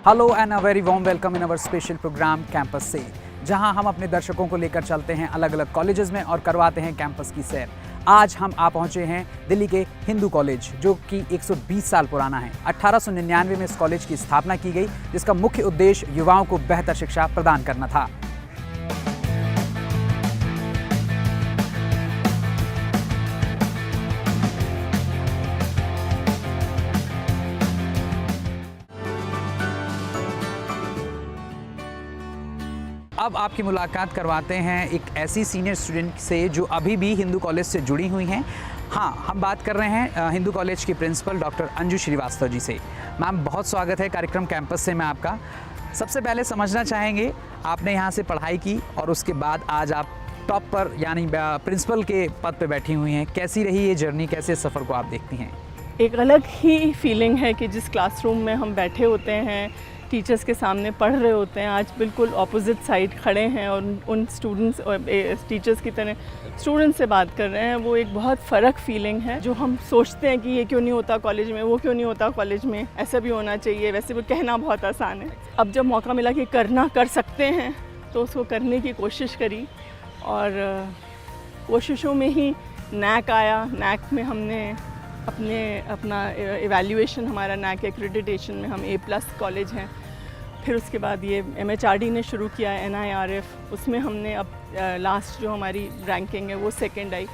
Hello and a very warm welcome in our special programme campus से, जहां हम अपने दर्शकों को लेकर चलते हैं अलग अलग कॉलेजेस में और करवाते हैं कैंपस की सैर। आज हम आ पहुंचे हैं दिल्ली के हिंदू कॉलेज, जो कि 120 साल पुराना है। 1899 में इस कॉलेज की स्थापना की गई, जिसका मुख्य उद्देश्य युवाओं को बेहतर शिक्षा प्रदान करना था। अब आपकी मुलाकात करवाते हैं एक ऐसी सीनियर स्टूडेंट से जो अभी भी हिंदू कॉलेज से जुड़ी हुई हैं। हाँ, हम बात कर रहे हैं हिंदू कॉलेज की प्रिंसिपल डॉक्टर अंजू श्रीवास्तव जी से। मैम, बहुत स्वागत है कार्यक्रम कैंपस से में आपका। सबसे पहले समझना चाहेंगे, आपने यहाँ से पढ़ाई की और उसके बाद आज आप टॉप पर यानी प्रिंसिपल के पद पर बैठी हुई हैं। कैसी रही ये जर्नी, कैसे सफ़र को आप देखती हैं? एक अलग ही फीलिंग है कि जिस क्लासरूम में हम बैठे होते हैं, टीचर्स के सामने पढ़ रहे होते हैं, आज बिल्कुल ऑपोजिट साइड खड़े हैं और उन स्टूडेंट्स और टीचर्स की तरह स्टूडेंट्स से बात कर रहे हैं। वो एक बहुत फ़र्क फीलिंग है। जो हम सोचते हैं कि ये क्यों नहीं होता कॉलेज में, वो क्यों नहीं होता कॉलेज में, ऐसा भी होना चाहिए, वैसे भी कहना बहुत आसान है। अब जब मौका मिला कि कर सकते हैं तो उसको करने की कोशिश करी और कोशिशों में ही नैक आया। नैक में हमने अपना एवेल्यूएशन, हमारा नैक एक्रेडिटेशन में हम A+ कॉलेज हैं। फिर उसके बाद ये MHRD ने शुरू किया NIRF, उसमें हमने अब लास्ट जो हमारी रैंकिंग है वो सेकंड आई।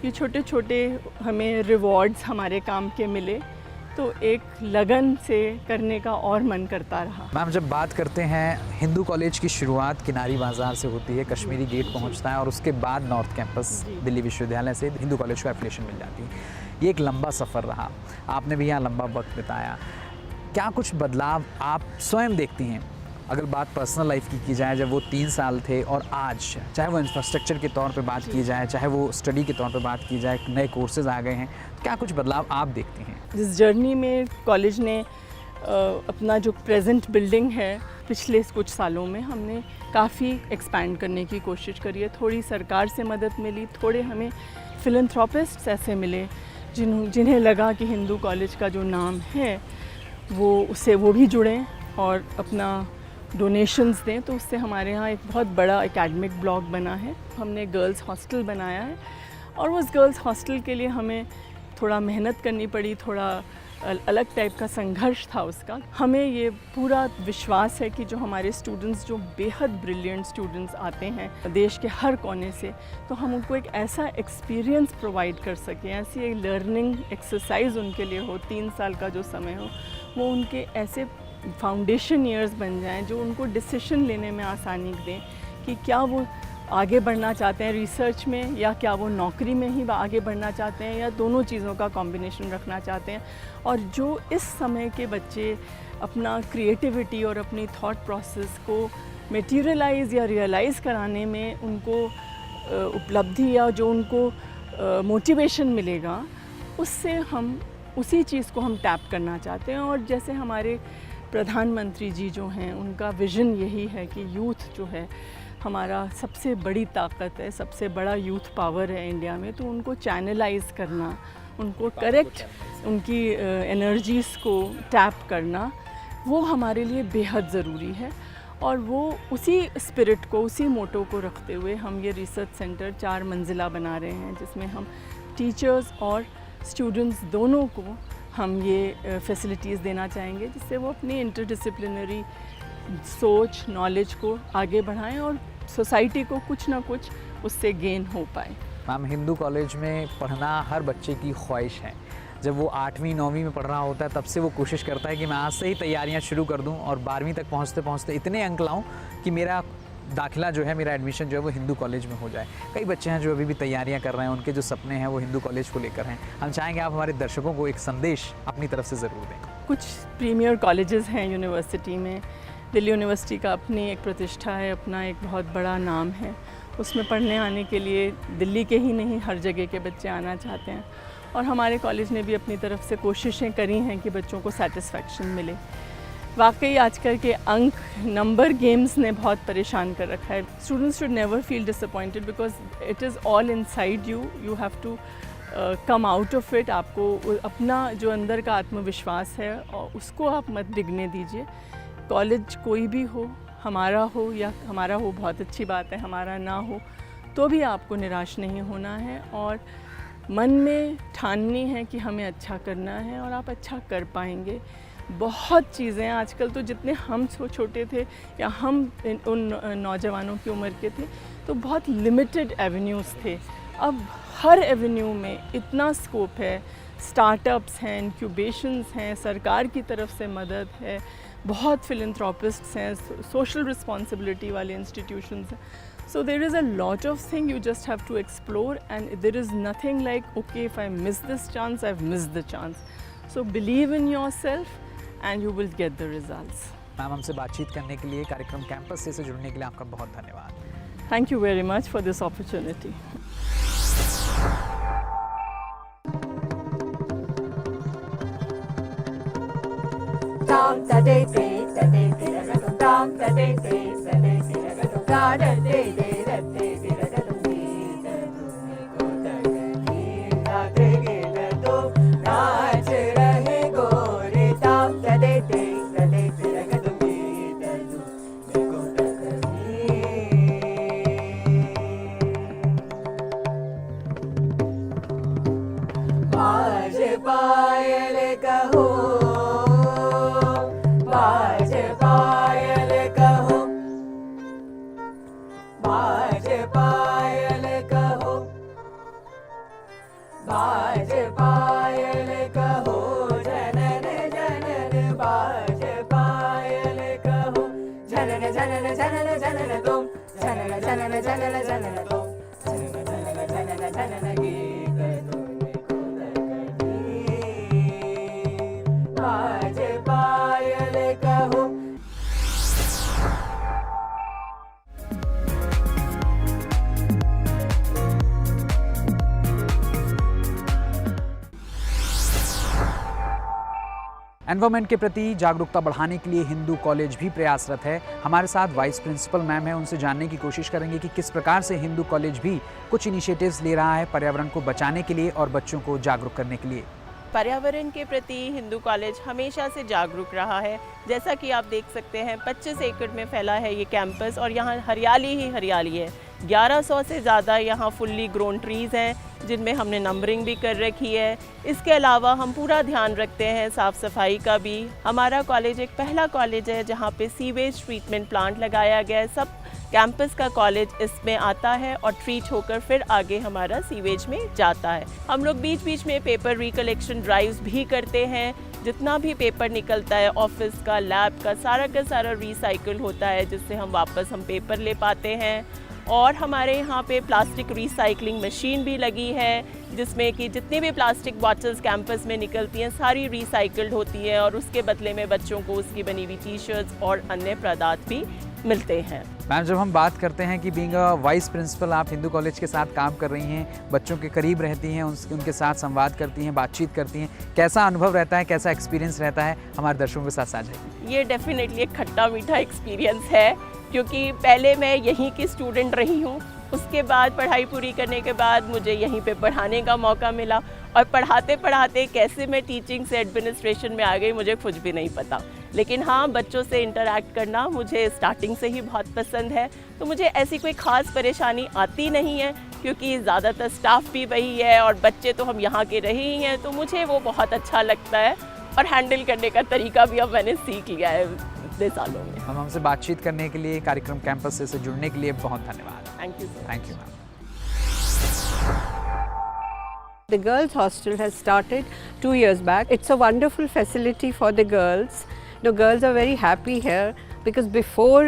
ये छोटे छोटे हमें रिवॉर्ड्स हमारे काम के मिले, तो एक लगन से करने का और मन करता रहा। मैम, जब बात करते हैं हिंदू कॉलेज की शुरुआत किनारी बाज़ार से होती है, कश्मीरी गेट पहुंचता है और उसके बाद नॉर्थ कैंपस दिल्ली विश्वविद्यालय से हिंदू कॉलेज को एफिलिएशन मिल जाती है। ये एक लंबा सफ़र रहा, आपने भी यहाँ लंबा वक्त बिताया। क्या कुछ बदलाव आप स्वयं देखती हैं? अगर बात पर्सनल लाइफ की जाए, जब वो 3 साल थे और आज, चाहे वो इंफ्रास्ट्रक्चर के तौर पे बात की जाए, चाहे वो स्टडी के तौर पे बात की जाए, नए कोर्सेज आ गए हैं, क्या कुछ बदलाव आप देखती हैं? इस जर्नी में कॉलेज ने अपना जो प्रेजेंट बिल्डिंग है, पिछले कुछ सालों में हमने काफ़ी एक्सपैंड करने की कोशिश करी है। थोड़ी सरकार से मदद मिली, थोड़े हमें फिलैंथ्रोपिस्ट्स ऐसे मिले जिन्हें लगा कि हिंदू कॉलेज का जो नाम है वो भी जुड़ें और अपना डोनेशंस दें। तो उससे हमारे यहाँ एक बहुत बड़ा एकेडमिक ब्लॉक बना है। हमने गर्ल्स हॉस्टल बनाया है और उस गर्ल्स हॉस्टल के लिए हमें थोड़ा मेहनत करनी पड़ी, थोड़ा अलग टाइप का संघर्ष था उसका। हमें ये पूरा विश्वास है कि जो हमारे स्टूडेंट्स, जो बेहद ब्रिलियंट स्टूडेंट्स आते हैं देश के हर कोने से, तो हम उनको एक ऐसा एक्सपीरियंस प्रोवाइड कर सकें, ऐसी एक लर्निंग एक्सरसाइज उनके लिए हो, 3 साल का जो समय हो, वो उनके ऐसे फाउंडेशन ईयर्स बन जाएं जो उनको डिसीजन लेने में आसानी दें कि क्या वो आगे बढ़ना चाहते हैं रिसर्च में, या क्या वो नौकरी में ही आगे बढ़ना चाहते हैं, या दोनों चीज़ों का कॉम्बिनेशन रखना चाहते हैं। और जो इस समय के बच्चे अपना क्रिएटिविटी और अपनी थॉट प्रोसेस को मटेरियलाइज़ या रियलाइज़ कराने में उनको उपलब्धि या जो उनको मोटिवेशन मिलेगा, उससे हम उसी चीज़ को हम टैप करना चाहते हैं। और जैसे हमारे प्रधानमंत्री जी जो हैं, उनका विज़न यही है कि यूथ जो है हमारा सबसे बड़ी ताकत है, सबसे बड़ा यूथ पावर है इंडिया में। तो उनको चैनलाइज़ करना, उनको करेक्ट उनकी एनर्जीज़ को टैप करना, वो हमारे लिए बेहद ज़रूरी है। और वो उसी स्पिरिट को, उसी मोटो को रखते हुए हम ये रिसर्च सेंटर 4 मंजिला बना रहे हैं, जिसमें हम टीचर्स और स्टूडेंट्स दोनों को हम ये फैसिलिटीज़ देना चाहेंगे, जिससे वो अपनी इंटरडिसिप्लिनरी सोच, नॉलेज को आगे बढ़ाएं और सोसाइटी को कुछ ना कुछ उससे गेन हो पाए। मैम, हिंदू कॉलेज में पढ़ना हर बच्चे की ख्वाहिश है। जब वो 8वीं 9वीं में पढ़ रहा होता है, तब से वो कोशिश करता है कि मैं आज से ही तैयारियां शुरू कर दूं और 12वीं तक पहुंचते पहुंचते इतने अंक लाऊं कि मेरा दाखिला जो है, मेरा एडमिशन जो है वो हिंदू कॉलेज में हो जाए। कई बच्चे हैं जो अभी भी तैयारियां कर रहे हैं, उनके जो सपने हैं वो हिंदू कॉलेज को लेकर हैं। हम चाहेंगे आप हमारे दर्शकों को एक संदेश अपनी तरफ से ज़रूर दें। कुछ प्रीमियर कॉलेजेस हैं यूनिवर्सिटी में। दिल्ली यूनिवर्सिटी का अपनी एक प्रतिष्ठा है, अपना एक बहुत बड़ा नाम है। उसमें पढ़ने आने के लिए दिल्ली के ही नहीं, हर जगह के बच्चे आना चाहते हैं। और हमारे कॉलेज ने भी अपनी तरफ से कोशिशें करी हैं कि बच्चों को सेटिस्फैक्शन मिले। वाकई आजकल के अंक नंबर गेम्स ने बहुत परेशान कर रखा है। Students should never feel disappointed because it is all inside you, you have to come out of it. आपको अपना जो अंदर का आत्मविश्वास है और उसको आप मत डिगने दीजिए। कॉलेज कोई भी हो, हमारा हो या हमारा हो बहुत अच्छी बात है, हमारा ना हो तो भी आपको निराश नहीं होना है और मन में ठाननी है कि हमें अच्छा करना है और आप अच्छा कर पाएंगे। बहुत चीज़ें आजकल तो जितने हम छोटे थे या हम उन नौजवानों की उम्र के थे तो बहुत लिमिटेड एवेन्यूज़ थे। अब हर एवेन्यू में इतना स्कोप है, स्टार्टअप्स हैं, इंक्यूबेशंस हैं, सरकार की तरफ से मदद है, बहुत फिलैंथ्रोपिस्ट्स हैं, सोशल रिस्पॉन्सिबिलिटी वाले इंस्टीट्यूशंस हैं। So there is a lot of things you just have to explore and there is nothing like okay if I miss this chance I've missed the chance. So believe in yourself and you will get the results. Ma'am हमसे बातचीत करने के लिए, कार्यक्रम campus से जुड़ने के लिए आपका बहुत धन्यवाद। Thank you very much for this opportunity. पायल कहो, बाज पायल कहो, बाज पायल कहो, बाज पायल कहो, जनन जनन बाज पायल कहो, जनन जनन जनन जनन तुम, जनन जनन जनन जनन तुम, जनन जनन जनन जनन गीत बाज पायल कहो। एनवायरमेंट के प्रति जागरूकता बढ़ाने के लिए हिंदू कॉलेज भी प्रयासरत है। हमारे साथ वाइस प्रिंसिपल मैम है, उनसे जानने की कोशिश करेंगे कि किस प्रकार से हिंदू कॉलेज भी कुछ इनिशिएटिव्स ले रहा है पर्यावरण को बचाने के लिए और बच्चों को जागरूक करने के लिए। पर्यावरण के प्रति हिंदू कॉलेज हमेशा से जागरूक रहा है। जैसा कि आप देख सकते हैं 25 एकड़ में फैला है ये कैंपस और यहाँ हरियाली ही हरियाली है। 1100 से ज़्यादा यहाँ फुल्ली ग्रोन ट्रीज़ हैं जिनमें हमने नंबरिंग भी कर रखी है। इसके अलावा हम पूरा ध्यान रखते हैं साफ़ सफाई का भी। हमारा कॉलेज एक पहला कॉलेज है जहाँ पे सीवेज ट्रीटमेंट प्लांट लगाया गया है। सब कैंपस का कॉलेज इसमें आता है और ट्रीट होकर फिर आगे हमारा सीवेज में जाता है। हम लोग बीच बीच में पेपर रिकलेक्शन ड्राइव्स भी करते हैं। जितना भी पेपर निकलता है ऑफिस का, लैब का सारा रिसाइकिल होता है जिससे हम वापस पेपर ले पाते हैं। और हमारे यहाँ पे प्लास्टिक रिसाइकलिंग मशीन भी लगी है जिसमें कि जितनी भी प्लास्टिक बॉटल्स कैंपस में निकलती हैं सारी रिसाइकिल्ड होती हैं और उसके बदले में बच्चों को उसकी बनी हुई टी-शर्ट्स और अन्य पदार्थ भी मिलते हैं। मैम जब हम बात करते हैं कि बीइंग अ वाइस प्रिंसिपल आप हिंदू कॉलेज के साथ काम कर रही हैं, बच्चों के करीब रहती हैं, उनके साथ संवाद करती हैं, बातचीत करती हैं, कैसा अनुभव रहता है, कैसा एक्सपीरियंस रहता है, हमारे दर्शकों के साथ साझा कीजिए। ये डेफिनेटली एक खट्टा मीठा एक्सपीरियंस है क्योंकि पहले मैं यहीं की स्टूडेंट रही हूँ। उसके बाद पढ़ाई पूरी करने के बाद मुझे यहीं पे पढ़ाने का मौका मिला और पढ़ाते पढ़ाते कैसे मैं टीचिंग से एडमिनिस्ट्रेशन में आ गई मुझे कुछ भी नहीं पता। लेकिन हाँ, बच्चों से इंटरैक्ट करना मुझे स्टार्टिंग से ही बहुत पसंद है, तो मुझे ऐसी कोई ख़ास परेशानी आती नहीं है क्योंकि ज़्यादातर स्टाफ भी वही है और बच्चे तो हम यहाँ के रहे ही हैं, तो मुझे वो बहुत अच्छा लगता है और हैंडल करने का तरीका भी अब मैंने सीख लिया है इतने सालों में। हम हमसे बातचीत करने के लिए, कार्यक्रम कैंपस से जुड़ने के लिए बहुत धन्यवाद। Thank you sir. Thank you ma'am. The girls' hostel has started 2 years back. It's a wonderful facility for the girls. The girls are very happy here because before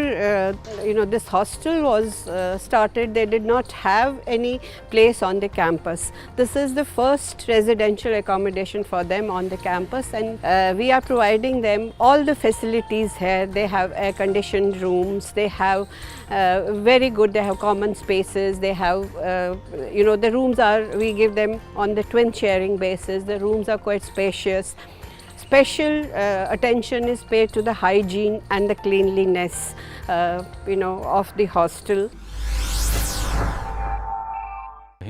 this hostel was started, they did not have any place on the campus. This is the first residential accommodation for them on the campus, and we are providing them all the facilities here. They have air-conditioned rooms. They have very good. They have common spaces. They have the rooms are, we give them on the twin sharing basis. The rooms are quite spacious. Special attention is paid to the hygiene and the cleanliness of the hostel.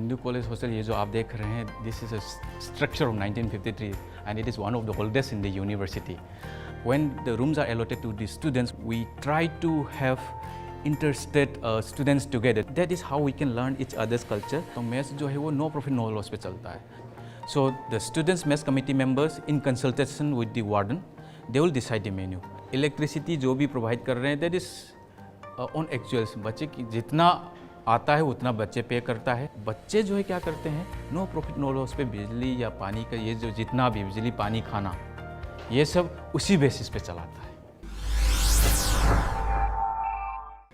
Hindu college hostel ये जो आप देख रहे हैं, this is a structure of 1953 and it is one of the oldest in the university. When the rooms are allotted to the students, we try to have interstate students together. That is how we can learn each other's culture. तो mess जो है वो no profit no loss पे चलता है. So the students mess committee members in consultation with the warden, they will decide the menu. Electricity जो भी provide कर रहे हैं, that is on actuals. बच्चे की जितना आता है उतना बच्चे पे करता है. बच्चे जो है क्या करते हैं, नो प्रॉफिट नो लॉस पे बिजली या पानी का ये जो जितना भी बिजली पानी खाना ये सब उसी बेसिस पे चलाता है.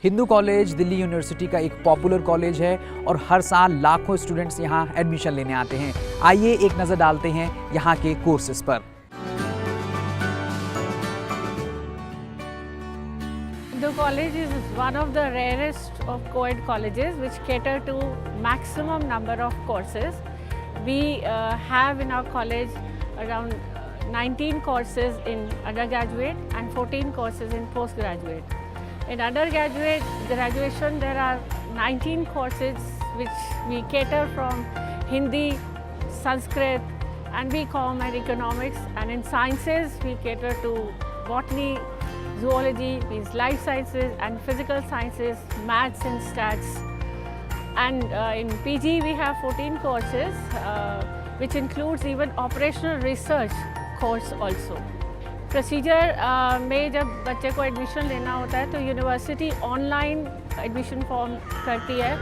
हिंदू कॉलेज दिल्ली यूनिवर्सिटी का एक पॉपुलर कॉलेज है और हर साल लाखों स्टूडेंट्स यहाँ एडमिशन लेने आते हैं. आइए एक नज़र डालते हैं यहाँ के कोर्सेज पर. The college is one of the rarest of co-ed colleges which cater to maximum number of courses. We have in our college around 19 courses in undergraduate and 14 courses in postgraduate. In undergraduate graduation there are 19 courses which we cater from Hindi, Sanskrit and BCom and economics, and in sciences we cater to botany, zoology, means life sciences and physical sciences, maths and stats. And in PG we have 14 courses which includes even operational research course also. Procedure में जब बच्चे को admission लेना होता है तो university online admission form करती है,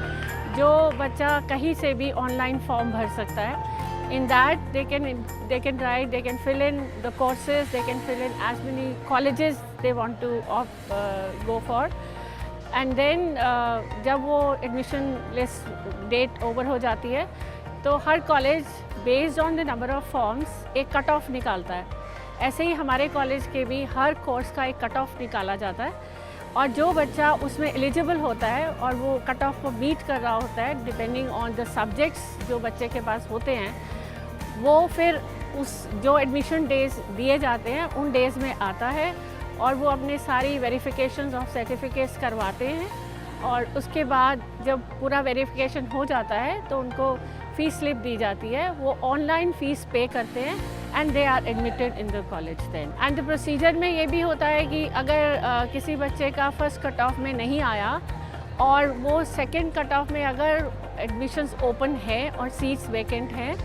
जो बच्चा कहीं से भी ऑनलाइन फॉर्म भर सकता है. In that they can write, they can fill in the courses, they can fill in as many colleges they want to go for. And then जब वो एडमिशन लिस्ट डेट ओवर हो जाती है तो हर college based on the number of forms एक cut off निकालता है. ऐसे ही हमारे कॉलेज के भी हर कोर्स का एक कट ऑफ निकाला जाता है और जो बच्चा उसमें एलिजिबल होता है और वो कट ऑफ को मीट कर रहा होता है डिपेंडिंग ऑन द सब्जेक्ट्स जो बच्चे के पास होते हैं, वो फिर उस जो एडमिशन डेज दिए जाते हैं उन डेज़ में आता है और वो अपने सारी वेरिफिकेशंस ऑफ सर्टिफिकेट्स करवाते हैं और उसके बाद जब पूरा वेरिफिकेशन हो जाता है तो उनको फ़ीस स्लिप दी जाती है. वो ऑनलाइन फ़ीस पे करते हैं and they are admitted in the college then. And the procedure में ये भी होता है कि अगर किसी बच्चे का फर्स्ट कट ऑफ में नहीं आया और वो सेकंड कट ऑफ में अगर एडमिशन्स ओपन है और सीट्स वैकेंट हैं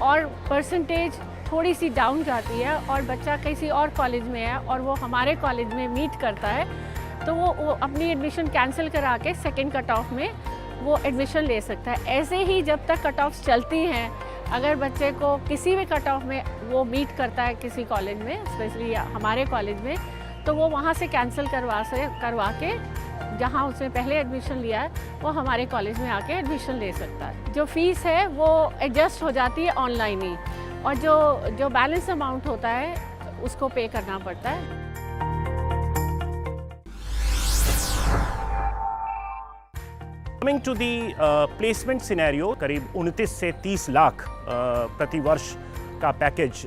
और परसेंटेज थोड़ी सी डाउन जाती है और बच्चा किसी और कॉलेज में है और वो हमारे कॉलेज में मीट करता है तो वो अपनी एडमिशन कैंसिल करा के सेकेंड कट ऑफ में वो एडमिशन ले सकता है. ऐसे ही जब तक कट ऑफ्स चलती हैं, अगर बच्चे को किसी भी कट ऑफ में वो मीट करता है किसी कॉलेज में, स्पेशली हमारे कॉलेज में, तो वो वहाँ से कैंसिल करवा के जहाँ उसने पहले एडमिशन लिया है वो हमारे कॉलेज में आके एडमिशन ले सकता है. जो फ़ीस है वो एडजस्ट हो जाती है ऑनलाइन ही और जो बैलेंस अमाउंट होता है उसको पे करना पड़ता है. Coming to the placement scenario, करीब 29 से 30 लाख प्रति वर्ष का पैकेज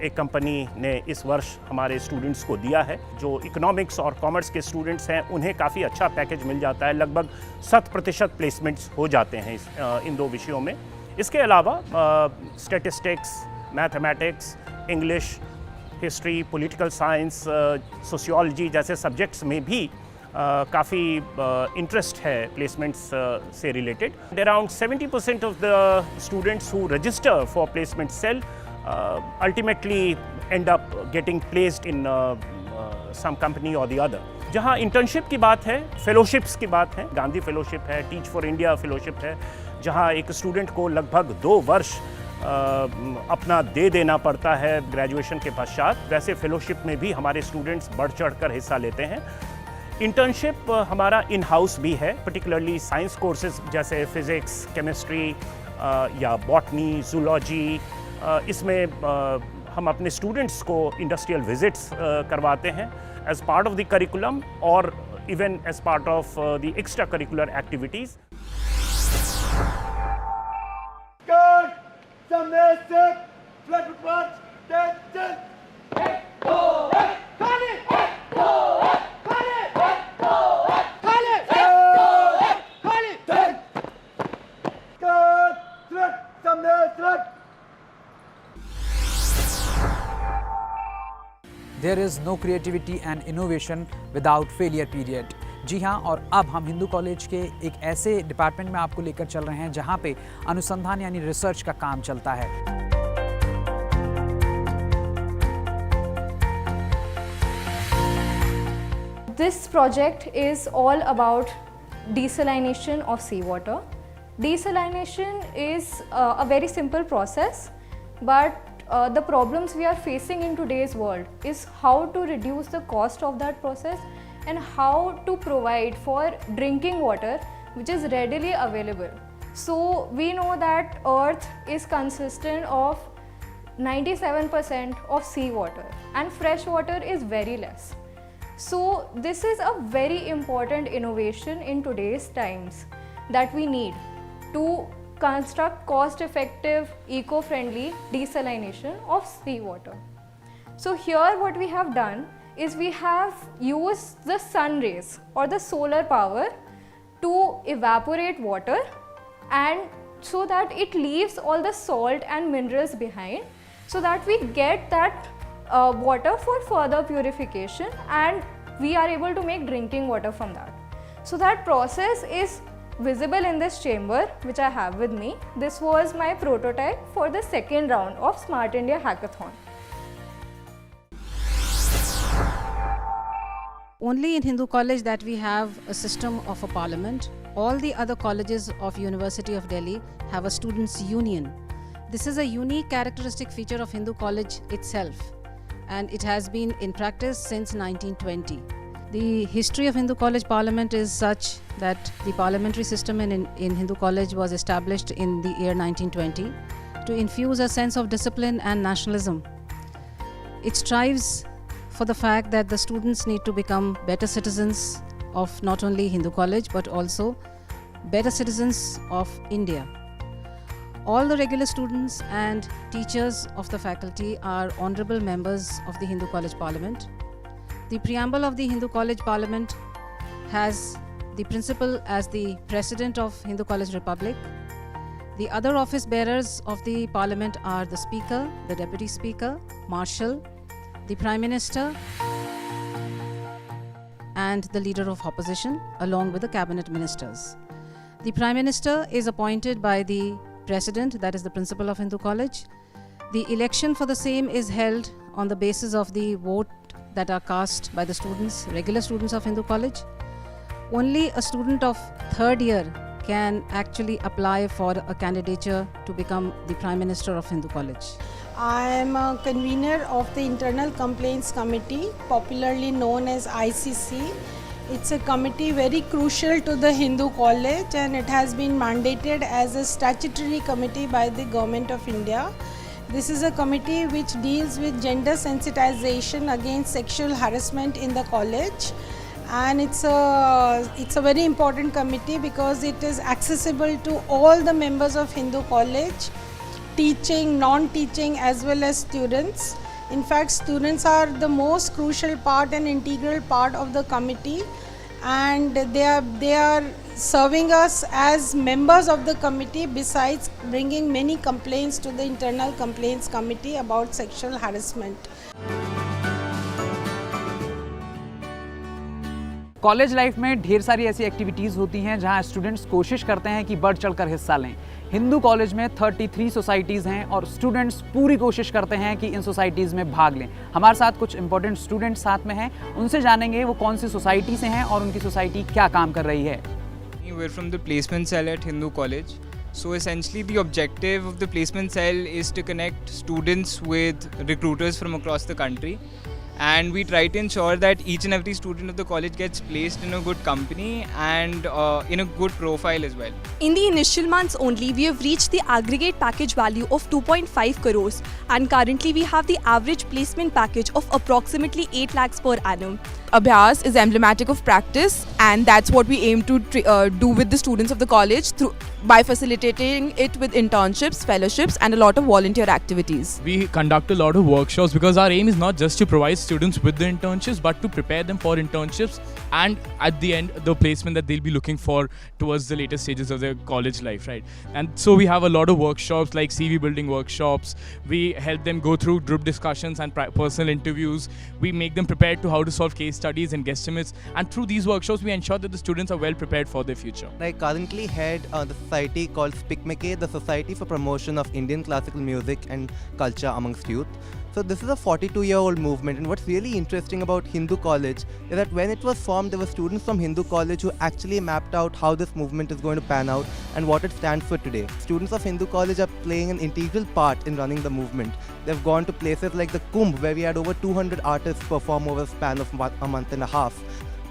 एक कंपनी ने इस वर्ष हमारे स्टूडेंट्स को दिया है. जो इकोनॉमिक्स और कॉमर्स के स्टूडेंट्स हैं उन्हें काफ़ी अच्छा पैकेज मिल जाता है. लगभग 100% प्लेसमेंट्स हो जाते हैं इन दो विषयों में. इसके अलावा statistics, mathematics, English, history, political science, sociology जैसे सब्जेक्ट्स में भी काफ़ी इंटरेस्ट है प्लेसमेंट्स से related. Around 70% of the students who register for placement cell ultimately end up getting placed in some company और द अदर. जहाँ इंटर्नशिप की बात है, फेलोशिप्स की बात है, गांधी फेलोशिप है, टीच फॉर इंडिया फेलोशिप है, जहाँ एक स्टूडेंट को लगभग 2 वर्ष अपना दे देना पड़ता है ग्रेजुएशन के पश्चात. वैसे फेलोशिप में भी हमारे स्टूडेंट्स बढ़ चढ़ कर हिस्सा लेते हैं. इंटर्नशिप हमारा इन हाउस भी है, पर्टिकुलरली साइंस कोर्सेज जैसे फिज़िक्स, केमिस्ट्री या बॉटनी, जूलॉजी. इसमें हम अपने स्टूडेंट्स को इंडस्ट्रियल विजिट्स करवाते हैं as part of the curriculum और even as part of the extra curricular activities. There is no creativity and innovation without failure period. जी हाँ, और अब हम हिंदू कॉलेज के एक ऐसे डिपार्टमेंट में आपको लेकर चल रहे हैं जहाँ पे अनुसंधान यानी रिसर्च का काम चलता है। This project is all about desalination of seawater. Desalination is a very simple process, but the problems we are facing in today's world is how to reduce the cost of that process and how to provide for drinking water which is readily available. So we know that Earth is consistent of 97% of seawater and fresh water is very less. So this is a very important innovation in today's times that we need to construct cost-effective, eco-friendly desalination of seawater. So here what we have done is we have used the sun rays or the solar power to evaporate water, and so that it leaves all the salt and minerals behind, so that we get that water for further purification, and we are able to make drinking water from that. So that process is visible in this chamber which I have with me. This was my prototype for the second round of Smart India Hackathon. Only in Hindu College that we have a system of a parliament. All the other colleges of University of Delhi have a students' union. This is a unique characteristic feature of Hindu College itself, and it has been in practice since 1920. The history of Hindu College Parliament is such that the parliamentary system in Hindu College was established in the year 1920 to infuse a sense of discipline and nationalism. It strives for the fact that the students need to become better citizens of not only Hindu College but also better citizens of India. All the regular students and teachers of the faculty are honorable members of the Hindu College Parliament. The preamble of the Hindu College Parliament has the principal as the President of Hindu College Republic. The other office bearers of the Parliament are the Speaker, the Deputy Speaker, Marshal, the Prime Minister, and the Leader of Opposition, along with the Cabinet Ministers. The Prime Minister is appointed by the President, that is the Principal of Hindu College. The election for the same is held on the basis of the vote that are cast by the students, regular students of Hindu College. Only a student of third year can actually apply for a candidature to become the Prime Minister of Hindu College. I am a convener of the Internal Complaints Committee, popularly known as ICC. It's a committee very crucial to the Hindu College, and it has been mandated as a statutory committee by the Government of India. This is a committee which deals with gender sensitization against sexual harassment in the college, and it's a very important committee because it is accessible to all the members of Hindu College, teaching, non-teaching as well as students. In fact, students are the most crucial part and integral part of the committee, and they are serving us as members of the committee, besides bringing many complaints to the Internal Complaints Committee about sexual harassment. College life में ढेर सारी ऐसी activities होती हैं जहां students कोशिश करते हैं कि बढ़ चढ़कर हिस्सा लें। हिंदू कॉलेज में 33 सोसाइटीज़ हैं और स्टूडेंट्स पूरी कोशिश करते हैं कि इन सोसाइटीज़ में भाग लें। हमारे साथ कुछ इंपॉर्टेंट स्टूडेंट्स साथ में हैं, उनसे जानेंगे वो कौन सी सोसाइटी से हैं और उनकी सोसाइटी क्या काम कर रही है। We're from the placement cell at Hindu College. So essentially the objective of the placement cell is to connect students with recruiters from across the country, and we try to ensure that each and every student of the college gets placed in a good company and in a good profile as well. In the initial months only, we have reached the aggregate package value of 2.5 crores, and currently we have the average placement package of approximately 8 lakhs per annum. Abhyas is emblematic of practice, and that's what we aim to do with the students of the college by facilitating it with internships, fellowships, and a lot of volunteer activities. We conduct a lot of workshops because our aim is not just to provide students with the internships, but to prepare them for internships and at the end the placement that they'll be looking for towards the later stages of their college life, right? And so we have a lot of workshops like CV building workshops. We help them go through group discussions and personal interviews. We make them prepared to how to solve case studies and guesstimates, and through these workshops we ensure that the students are well prepared for their future. I currently head the society called SPICMECE, the Society for Promotion of Indian Classical Music and Culture amongst Youth. So this is a 42-year-old movement, and what's really interesting about Hindu College is that when it was formed, there were students from Hindu College who actually mapped out how this movement is going to pan out and what it stands for today. Students of Hindu College are playing an integral part in running the movement. They've gone to places like the Kumbh, where we had over 200 artists perform over a span of a month and a half.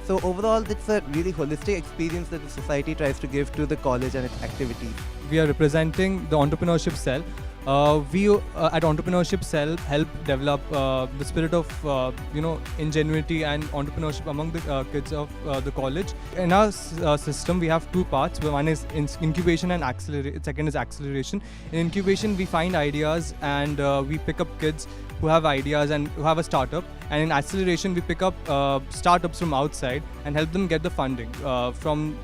So overall, it's a really holistic experience that the society tries to give to the college and its activities. We are representing the entrepreneurship cell. We at Entrepreneurship Cell help develop the spirit of ingenuity and entrepreneurship among the kids of the college. In our system, we have two parts. One is incubation and second is acceleration. In incubation, we find ideas and we pick up kids who have ideas and who have a startup. And in acceleration, we pick up startups from outside and help them get the funding from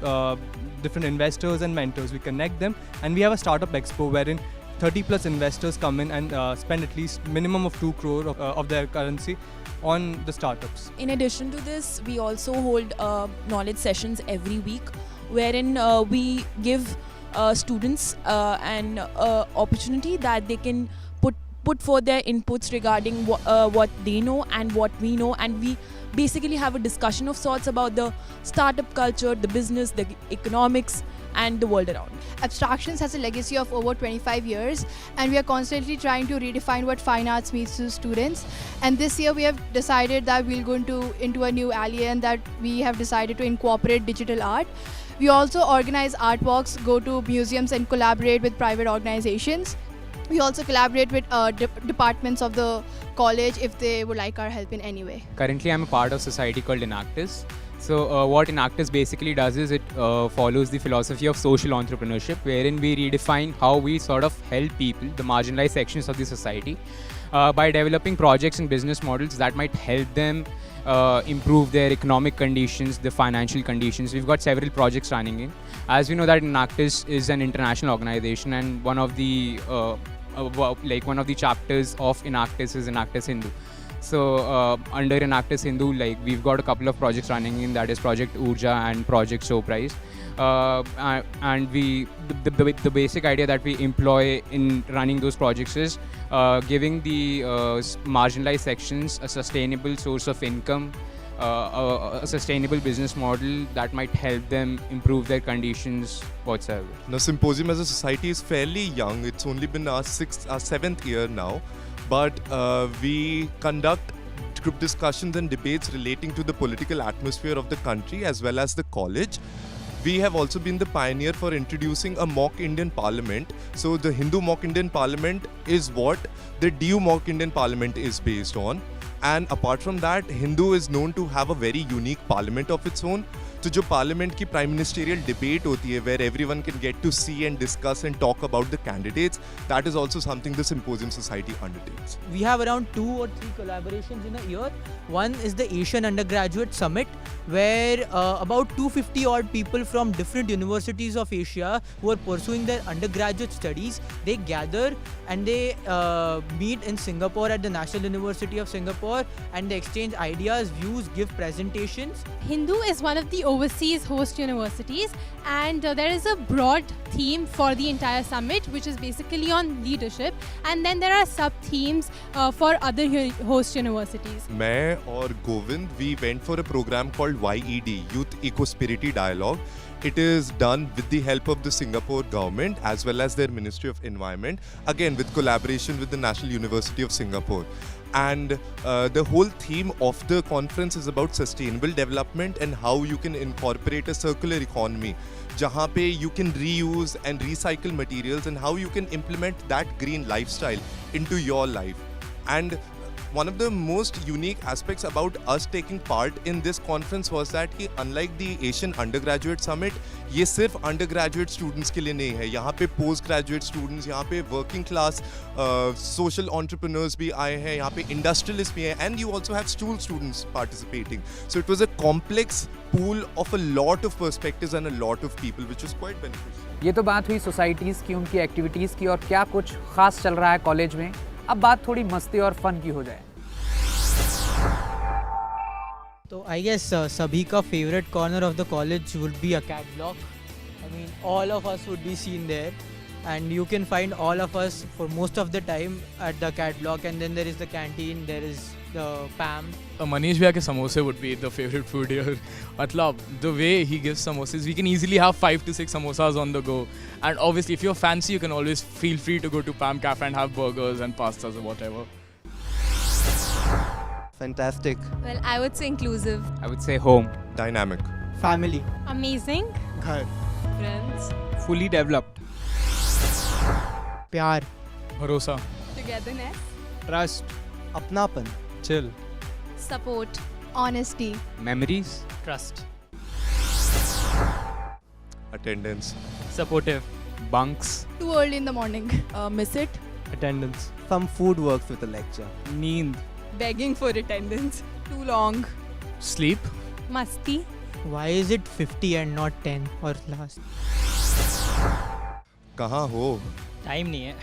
different investors and mentors. We connect them, and we have a startup expo wherein 30 plus investors come in and spend at least minimum of 2 crore of their currency on the startups. In addition to this, we also hold knowledge sessions every week, wherein we give students an opportunity that they can put forth their inputs regarding what they know and what we know, and we basically have a discussion of sorts about the startup culture, the business, the economics, and the world around. Abstractions has a legacy of over 25 years, and we are constantly trying to redefine what fine arts means to students. And this year we have decided that we'll go into a new alley, and that we have decided to incorporate digital art. We also organize art walks, go to museums and collaborate with private organizations. We also collaborate with departments of the college if they would like our help in any way. Currently I'm a part of a society called Enactus. So what Enactus basically does is it follows the philosophy of social entrepreneurship, wherein we redefine how we sort of help people, the marginalized sections of the society, by developing projects and business models that might help them improve their economic conditions, the financial conditions. We've got several projects running in. As we know that Enactus is an international organization, and one of the chapters of Enactus is Enactus Hindu. So under Enactus Hindu, we've got a couple of projects running in, that is Project Urja and Project Showprize. And the basic idea that we employ in running those projects is giving the marginalized sections a sustainable source of income, a sustainable business model that might help them improve their conditions whatsoever. Now, Symposium as a society is fairly young. It's only been our 7th year now, but we conduct group discussions and debates relating to the political atmosphere of the country as well as the college. We have also been the pioneer for introducing a mock Indian parliament. So the Hindu mock Indian parliament is what the DU mock Indian parliament is based on. And apart from that, Hindu is known to have a very unique parliament of its own. So जो parliament की prime ministerial debate होती है, where everyone can get to see and discuss and talk about the candidates, that is also something the Symposium Society undertakes. We have around 2 or 3 collaborations in a year. One is the Asian Undergraduate Summit, where about 250 odd people from different universities of Asia who are pursuing their undergraduate studies, they gather and they meet in Singapore at the National University of Singapore, and they exchange ideas, views, give presentations. Hindu is one of the overseas host universities, and there is a broad theme for the entire summit, which is basically on leadership, and then there are sub themes for other host universities. मैं और Govind, we went for a program called YED, Youth Eco-Spirity Dialogue. It is done with the help of the Singapore government as well as their Ministry of Environment, again with collaboration with the National University of Singapore. And the whole theme of the conference is about sustainable development and how you can incorporate a circular economy, जहाँ पे you can reuse and recycle materials, and how you can implement that green lifestyle into your life. And one of the most unique aspects about us taking part in this conference was that कि unlike the Asian Undergraduate Summit, ये सिर्फ undergraduate students के लिए नहीं है. यहाँ पे post graduate students, यहाँ पे working class social entrepreneurs भी आए हैं, यहाँ पे industrialists भी हैं, and you also have school students participating. So it was a complex pool of a lot of perspectives and a lot of people, which was quite beneficial. ये तो बात हुई सोसाइटीज़ की, उनकी एक्टिविटीज़ की, और क्या कुछ खास चल रहा है कॉलेज में. अब बात थोड़ी मस्ती और फन की हो जाए. तो आई गेस सभी का favourite corner of the college would be a cat block. I mean all of us would be seen there and you can find all of us for most of the time at the cat block, and then there is the canteen, there is the PAM. Manish bhaiya ke samosa would be the favorite food here. Matlab, the way he gives samosas, we can easily have 5 to 6 samosas on the go. And obviously, if you're fancy, you can always feel free to go to PAM Cafe and have burgers and pastas or whatever. Fantastic. Well, I would say inclusive. I would say home. Dynamic. Family. Amazing. Ghar. Friends. Fully developed. प्यार. भरोसा. Togetherness. Trust. अपनापन. Chill. Support. Honesty. Memories. Trust. Attendance. Supportive. Bunks. Too early in the morning. Miss it. Attendance. Some food works with a lecture. Need. Begging for attendance. Too long. Sleep. Masti. Why is it 50 and not 10 or last? कहाँ हो? Time नहीं है.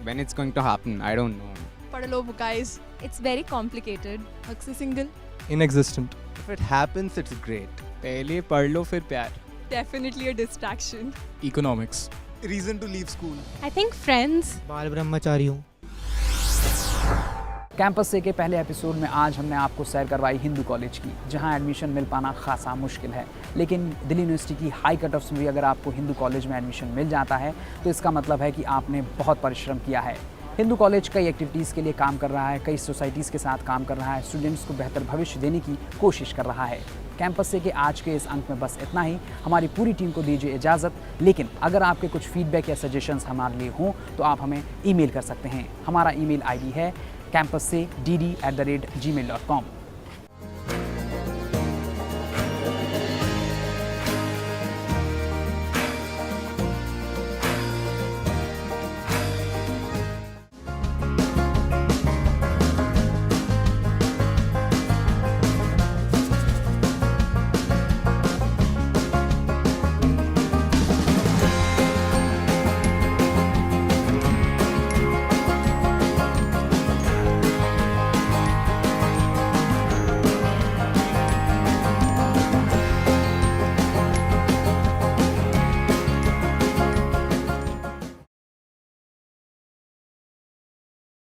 When it's going to happen, I don't know. पढ़ लो guys. It's very complicated. अक्सर single. Inexistent. If it happens, it's great. पहले पढ़ लो फिर प्यार. Definitely a distraction. Economics. Reason to leave school. I think friends. बाल ब्रह्मचारी हूँ. कैंपस से के पहले एपिसोड में आज हमने आपको सैर करवाई हिंदू कॉलेज की, जहां एडमिशन मिल पाना खासा मुश्किल है. लेकिन दिल्ली यूनिवर्सिटी की हाई कट ऑफ्स में भी अगर आपको हिंदू कॉलेज में एडमिशन मिल जाता है तो इसका मतलब है कि आपने बहुत परिश्रम किया है. हिंदू कॉलेज कई एक्टिविटीज़ के लिए काम कर रहा है, कई सोसाइटीज़ के साथ काम कर रहा है, स्टूडेंट्स को बेहतर भविष्य देने की कोशिश कर रहा है. कैंपस से के आज के इस अंक में बस इतना ही. हमारी पूरी टीम को दीजिए इजाज़त. लेकिन अगर आपके कुछ फीडबैक या सजेशंस हमारे लिए हों तो आप हमें ईमेल कर सकते हैं. हमारा ईमेल आईडी है campusse@gmail.com.